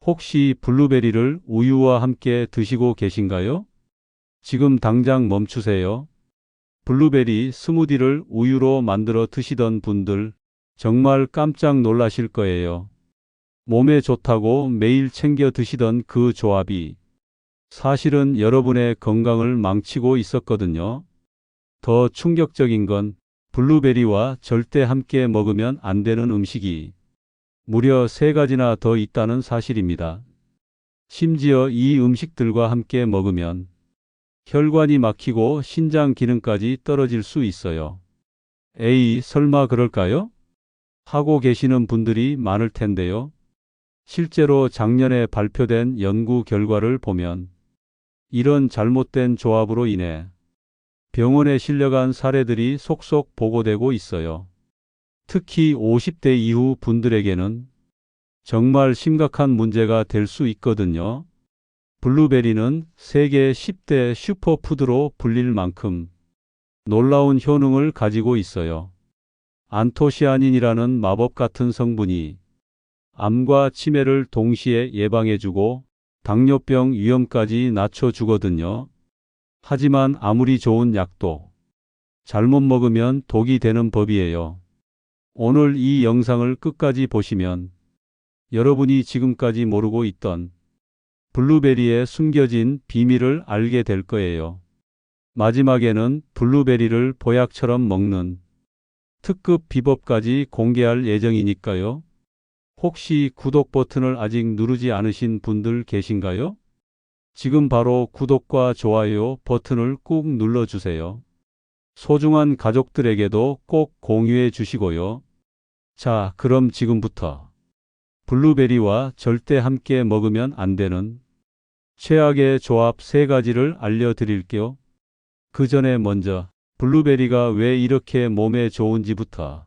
혹시 블루베리를 우유와 함께 드시고 계신가요? 지금 당장 멈추세요. 블루베리 스무디를 우유로 만들어 드시던 분들 정말 깜짝 놀라실 거예요. 몸에 좋다고 매일 챙겨 드시던 그 조합이 사실은 여러분의 건강을 망치고 있었거든요. 더 충격적인 건 블루베리와 절대 함께 먹으면 안 되는 음식이 무려 3가지나 더 있다는 사실입니다. 심지어 이 음식들과 함께 먹으면 혈관이 막히고 신장 기능까지 떨어질 수 있어요. 에이, 설마 그럴까요? 하고 계시는 분들이 많을 텐데요. 실제로 작년에 발표된 연구 결과를 보면 이런 잘못된 조합으로 인해 병원에 실려간 사례들이 속속 보고되고 있어요. 특히 50대 이후 분들에게는 정말 심각한 문제가 될 수 있거든요. 블루베리는 세계 10대 슈퍼푸드로 불릴 만큼 놀라운 효능을 가지고 있어요. 안토시아닌이라는 마법 같은 성분이 암과 치매를 동시에 예방해주고 당뇨병 위험까지 낮춰주거든요. 하지만 아무리 좋은 약도 잘못 먹으면 독이 되는 법이에요. 오늘 이 영상을 끝까지 보시면 여러분이 지금까지 모르고 있던 블루베리의 숨겨진 비밀을 알게 될 거예요. 마지막에는 블루베리를 보약처럼 먹는 특급 비법까지 공개할 예정이니까요. 혹시 구독 버튼을 아직 누르지 않으신 분들 계신가요? 지금 바로 구독과 좋아요 버튼을 꾹 눌러주세요. 소중한 가족들에게도 꼭 공유해 주시고요. 자, 그럼 지금부터 블루베리와 절대 함께 먹으면 안 되는 최악의 조합 3가지를 알려드릴게요. 그 전에 먼저 블루베리가 왜 이렇게 몸에 좋은지부터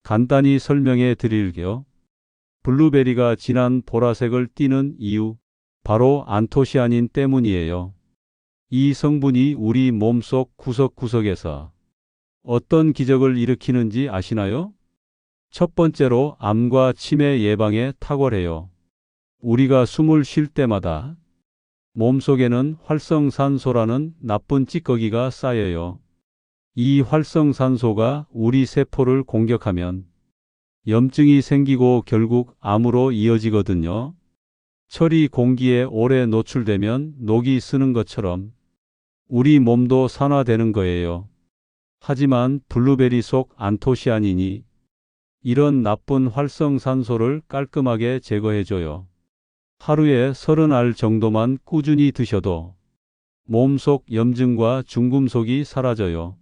간단히 설명해 드릴게요. 블루베리가 진한 보라색을 띠는 이유, 바로 안토시아닌 때문이에요. 이 성분이 우리 몸속 구석구석에서 어떤 기적을 일으키는지 아시나요? 첫 번째로 암과 치매 예방에 탁월해요. 우리가 숨을 쉴 때마다 몸속에는 활성산소라는 나쁜 찌꺼기가 쌓여요. 이 활성산소가 우리 세포를 공격하면 염증이 생기고 결국 암으로 이어지거든요. 철이 공기에 오래 노출되면 녹이 쓰는 것처럼 우리 몸도 산화되는 거예요. 하지만 블루베리 속 안토시아닌이 이런 나쁜 활성산소를 깔끔하게 제거해줘요. 하루에 30알 정도만 꾸준히 드셔도 몸속 염증과 중금속이 사라져요.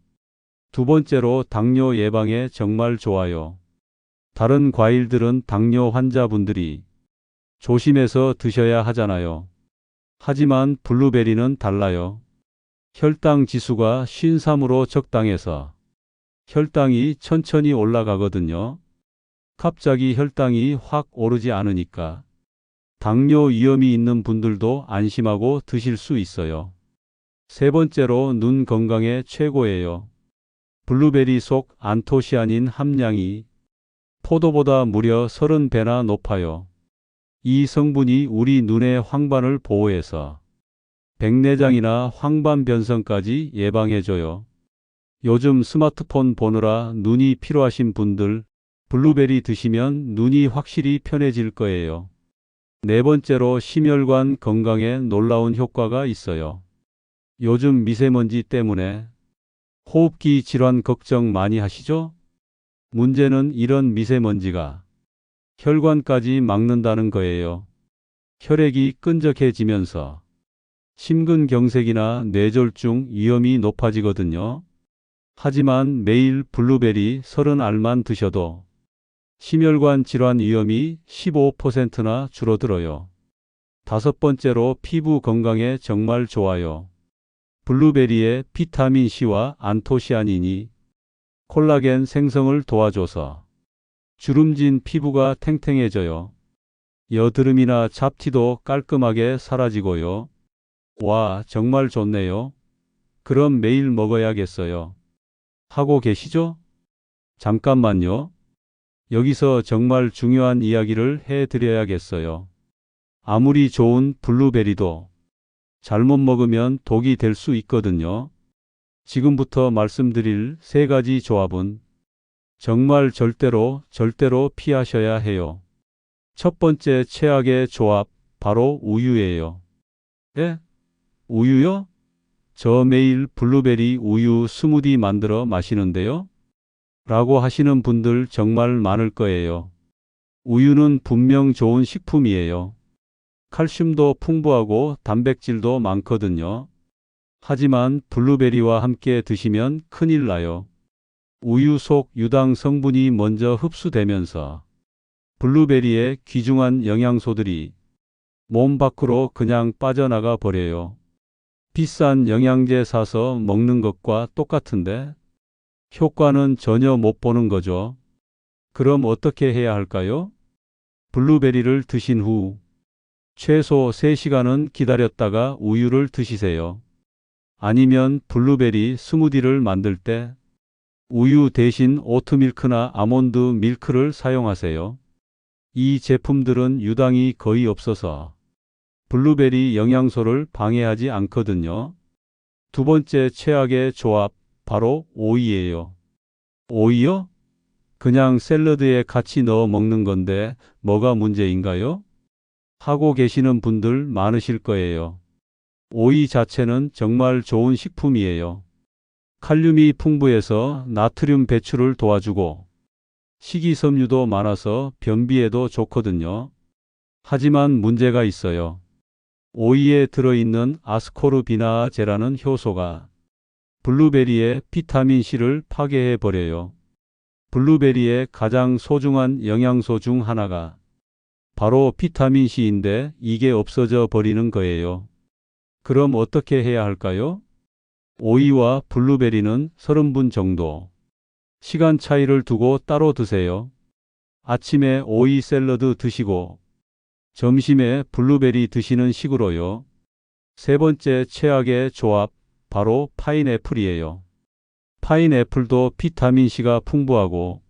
두 번째로 당뇨 예방에 정말 좋아요. 다른 과일들은 당뇨 환자분들이 조심해서 드셔야 하잖아요. 하지만 블루베리는 달라요. 혈당 지수가 53으로 적당해서 혈당이 천천히 올라가거든요. 갑자기 혈당이 확 오르지 않으니까 당뇨 위험이 있는 분들도 안심하고 드실 수 있어요. 세 번째로 눈 건강에 최고예요. 블루베리 속 안토시아닌 함량이 포도보다 무려 30배나 높아요. 이 성분이 우리 눈의 황반을 보호해서 백내장이나 황반 변성까지 예방해줘요. 요즘 스마트폰 보느라 눈이 피로하신 분들, 블루베리 드시면 눈이 확실히 편해질 거예요. 네 번째로 심혈관 건강에 놀라운 효과가 있어요. 요즘 미세먼지 때문에 호흡기 질환 걱정 많이 하시죠? 문제는 이런 미세먼지가 혈관까지 막는다는 거예요. 혈액이 끈적해지면서 심근경색이나 뇌졸중 위험이 높아지거든요. 하지만 매일 블루베리 30알만 드셔도 심혈관 질환 위험이 15%나 줄어들어요. 다섯 번째로 피부 건강에 정말 좋아요. 블루베리의 비타민C와 안토시아닌이 콜라겐 생성을 도와줘서 주름진 피부가 탱탱해져요. 여드름이나 잡티도 깔끔하게 사라지고요. 와, 정말 좋네요. 그럼 매일 먹어야겠어요. 하고 계시죠? 잠깐만요. 여기서 정말 중요한 이야기를 해드려야겠어요. 아무리 좋은 블루베리도 잘못 먹으면 독이 될 수 있거든요. 지금부터 말씀드릴 3가지 조합은 정말 절대로 피하셔야 해요. 첫 번째 최악의 조합, 바로 우유예요. 예? 우유요? 저 매일 블루베리 우유 스무디 만들어 마시는데요? 라고 하시는 분들 정말 많을 거예요. 우유는 분명 좋은 식품이에요. 칼슘도 풍부하고 단백질도 많거든요. 하지만 블루베리와 함께 드시면 큰일 나요. 우유 속 유당 성분이 먼저 흡수되면서 블루베리의 귀중한 영양소들이 몸 밖으로 그냥 빠져나가 버려요. 비싼 영양제 사서 먹는 것과 똑같은데 효과는 전혀 못 보는 거죠. 그럼 어떻게 해야 할까요? 블루베리를 드신 후 최소 3시간은 기다렸다가 우유를 드시세요. 아니면 블루베리 스무디를 만들 때 우유 대신 오트밀크나 아몬드 밀크를 사용하세요. 이 제품들은 유당이 거의 없어서 블루베리 영양소를 방해하지 않거든요. 두 번째 최악의 조합, 바로 오이예요. 오이요? 그냥 샐러드에 같이 넣어 먹는 건데 뭐가 문제인가요? 하고 계시는 분들 많으실 거예요. 오이 자체는 정말 좋은 식품이에요. 칼륨이 풍부해서 나트륨 배출을 도와주고 식이섬유도 많아서 변비에도 좋거든요. 하지만 문제가 있어요. 오이에 들어있는 아스코르비나제라는 효소가 블루베리의 비타민C를 파괴해 버려요. 블루베리의 가장 소중한 영양소 중 하나가 바로 비타민C인데 이게 없어져 버리는 거예요. 그럼 어떻게 해야 할까요? 오이와 블루베리는 30분 정도 시간 차이를 두고 따로 드세요. 아침에 오이 샐러드 드시고 점심에 블루베리 드시는 식으로요. 세 번째 최악의 조합, 바로 파인애플이에요. 파인애플도 비타민C가 풍부하고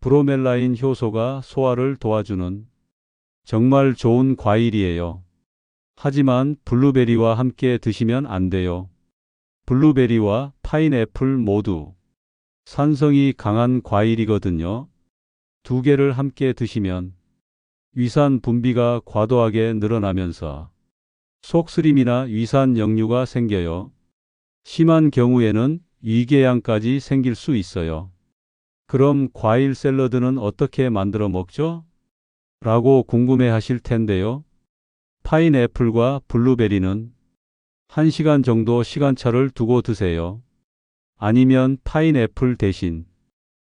브로멜라인 효소가 소화를 도와주는 정말 좋은 과일이에요. 하지만 블루베리와 함께 드시면 안 돼요. 블루베리와 파인애플 모두 산성이 강한 과일이거든요. 2개를 함께 드시면 위산 분비가 과도하게 늘어나면서 속쓰림이나 위산 역류가 생겨요. 심한 경우에는 위궤양까지 생길 수 있어요. 그럼 과일 샐러드는 어떻게 만들어 먹죠? 라고 궁금해 하실 텐데요. 파인애플과 블루베리는 1시간 정도 시간차를 두고 드세요. 아니면 파인애플 대신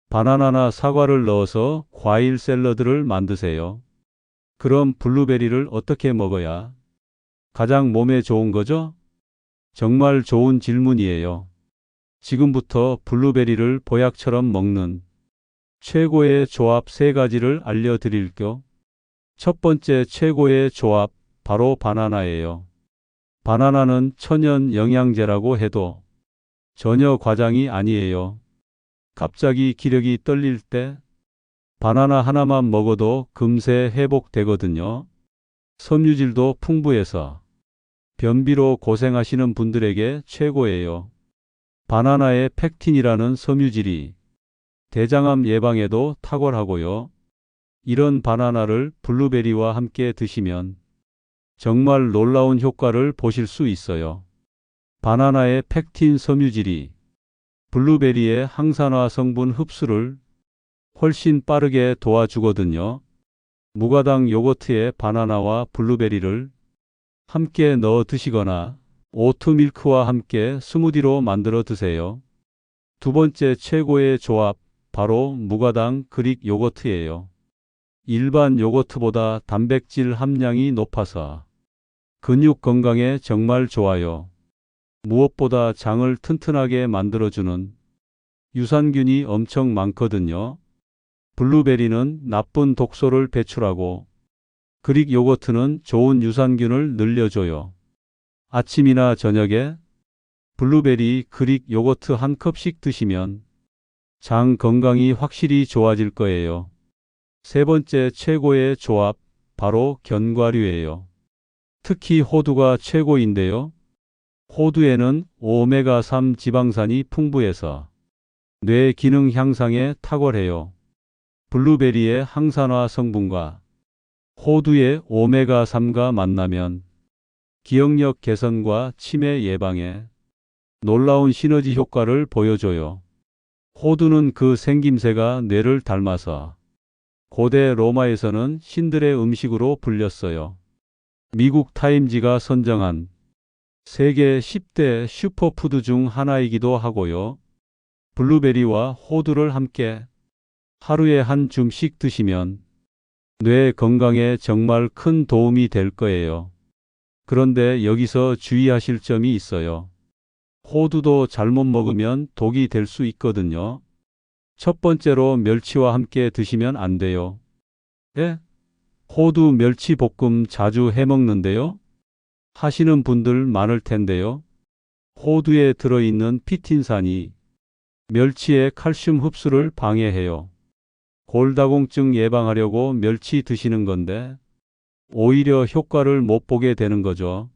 바나나나 사과를 넣어서 과일 샐러드를 만드세요. 그럼 블루베리를 어떻게 먹어야 가장 몸에 좋은 거죠? 정말 좋은 질문이에요. 지금부터 블루베리를 보약처럼 먹는 최고의 조합 3가지를 알려드릴게요. 첫 번째 최고의 조합, 바로 바나나예요. 바나나는 천연 영양제라고 해도 전혀 과장이 아니에요. 갑자기 기력이 떨릴 때 바나나 하나만 먹어도 금세 회복되거든요. 섬유질도 풍부해서 변비로 고생하시는 분들에게 최고예요. 바나나의 펙틴이라는 섬유질이 대장암 예방에도 탁월하고요. 이런 바나나를 블루베리와 함께 드시면 정말 놀라운 효과를 보실 수 있어요. 바나나의 펙틴 섬유질이 블루베리의 항산화 성분 흡수를 훨씬 빠르게 도와주거든요. 무가당 요거트에 바나나와 블루베리를 함께 넣어 드시거나 오트밀크와 함께 스무디로 만들어 드세요. 두 번째 최고의 조합, 바로 무가당 그릭 요거트예요. 일반 요거트보다 단백질 함량이 높아서 근육 건강에 정말 좋아요. 무엇보다 장을 튼튼하게 만들어주는 유산균이 엄청 많거든요. 블루베리는 나쁜 독소를 배출하고 그릭 요거트는 좋은 유산균을 늘려줘요. 아침이나 저녁에 블루베리 그릭 요거트 한 컵씩 드시면 장 건강이 확실히 좋아질 거예요. 세 번째 최고의 조합, 바로 견과류예요. 특히 호두가 최고인데요. 호두에는 오메가3 지방산이 풍부해서 뇌 기능 향상에 탁월해요. 블루베리의 항산화 성분과 호두의 오메가3가 만나면 기억력 개선과 치매 예방에 놀라운 시너지 효과를 보여줘요. 호두는 그 생김새가 뇌를 닮아서 고대 로마에서는 신들의 음식으로 불렸어요. 미국 타임지가 선정한 세계 10대 슈퍼푸드 중 하나이기도 하고요. 블루베리와 호두를 함께 하루에 한 줌씩 드시면 뇌 건강에 정말 큰 도움이 될 거예요. 그런데 여기서 주의하실 점이 있어요. 호두도 잘못 먹으면 독이 될 수 있거든요. 첫 번째로 멸치와 함께 드시면 안 돼요. 예? 호두 멸치 볶음 자주 해 먹는데요? 하시는 분들 많을 텐데요. 호두에 들어있는 피틴산이 멸치의 칼슘 흡수를 방해해요. 골다공증 예방하려고 멸치 드시는 건데 오히려 효과를 못 보게 되는 거죠.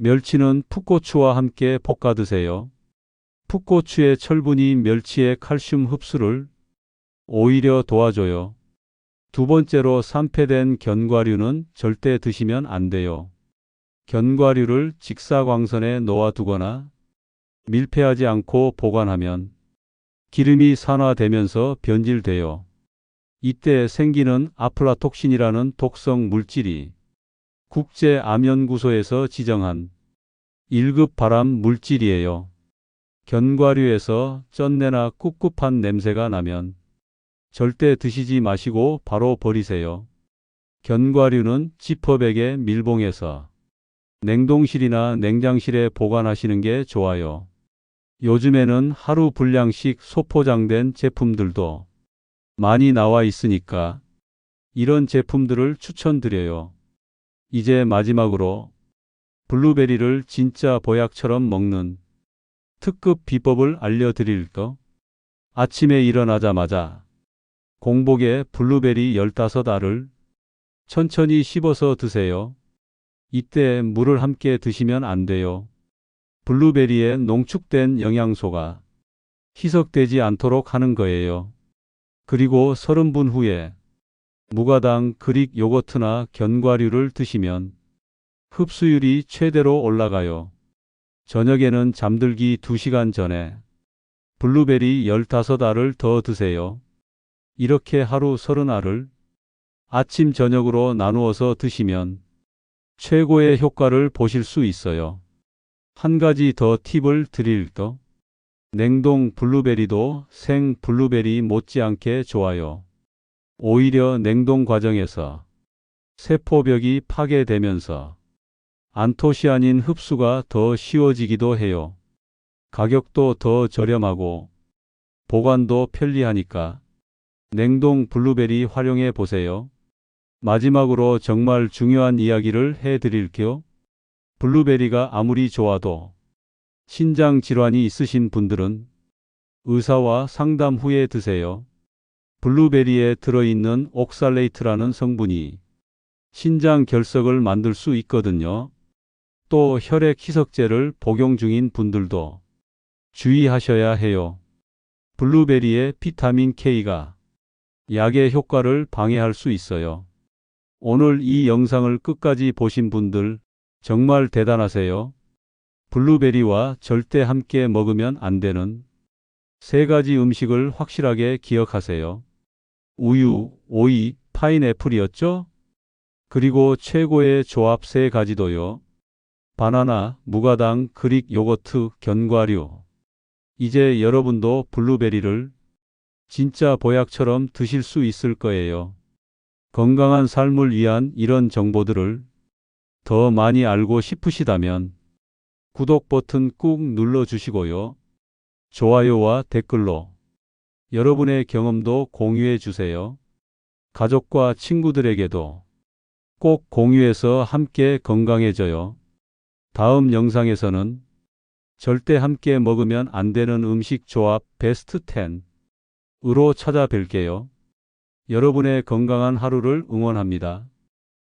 멸치는 풋고추와 함께 볶아 드세요. 풋고추의 철분이 멸치의 칼슘 흡수를 오히려 도와줘요. 두 번째로 산패된 견과류는 절대 드시면 안 돼요. 견과류를 직사광선에 놓아두거나 밀폐하지 않고 보관하면 기름이 산화되면서 변질돼요. 이때 생기는 아플라톡신이라는 독성 물질이 국제암연구소에서 지정한 1급 발암 물질이에요. 견과류에서 쩐내나 꿉꿉한 냄새가 나면 절대 드시지 마시고 바로 버리세요. 견과류는 지퍼백에 밀봉해서 냉동실이나 냉장실에 보관하시는 게 좋아요. 요즘에는 하루 분량씩 소포장된 제품들도 많이 나와 있으니까 이런 제품들을 추천드려요. 이제 마지막으로 블루베리를 진짜 보약처럼 먹는 특급 비법을 알려드릴까? 아침에 일어나자마자 공복에 블루베리 15알을 천천히 씹어서 드세요. 이때 물을 함께 드시면 안 돼요. 블루베리에 농축된 영양소가 희석되지 않도록 하는 거예요. 그리고 30분 후에 무가당 그릭 요거트나 견과류를 드시면 흡수율이 최대로 올라가요. 저녁에는 잠들기 2시간 전에 블루베리 15알을 더 드세요. 이렇게 하루 30알을 아침 저녁으로 나누어서 드시면 최고의 효과를 보실 수 있어요. 한 가지 더 팁을 드릴까? 냉동 블루베리도 생 블루베리 못지않게 좋아요. 오히려 냉동 과정에서 세포벽이 파괴되면서 안토시아닌 흡수가 더 쉬워지기도 해요. 가격도 더 저렴하고 보관도 편리하니까 냉동 블루베리 활용해 보세요. 마지막으로 정말 중요한 이야기를 해드릴게요. 블루베리가 아무리 좋아도 신장 질환이 있으신 분들은 의사와 상담 후에 드세요. 블루베리에 들어있는 옥살레이트라는 성분이 신장 결석을 만들 수 있거든요. 또 혈액 희석제를 복용 중인 분들도 주의하셔야 해요. 블루베리의 비타민 K가 약의 효과를 방해할 수 있어요. 오늘 이 영상을 끝까지 보신 분들 정말 대단하세요. 블루베리와 절대 함께 먹으면 안 되는 3가지 음식을 확실하게 기억하세요. 우유, 오이, 파인애플이었죠? 그리고 최고의 조합 3가지도요. 바나나, 무가당, 그릭 요거트, 견과류. 이제 여러분도 블루베리를 진짜 보약처럼 드실 수 있을 거예요. 건강한 삶을 위한 이런 정보들을 더 많이 알고 싶으시다면 구독 버튼 꾹 눌러주시고요. 좋아요와 댓글로 여러분의 경험도 공유해 주세요. 가족과 친구들에게도 꼭 공유해서 함께 건강해져요. 다음 영상에서는 절대 함께 먹으면 안 되는 음식 조합 베스트 10으로 찾아뵐게요. 여러분의 건강한 하루를 응원합니다.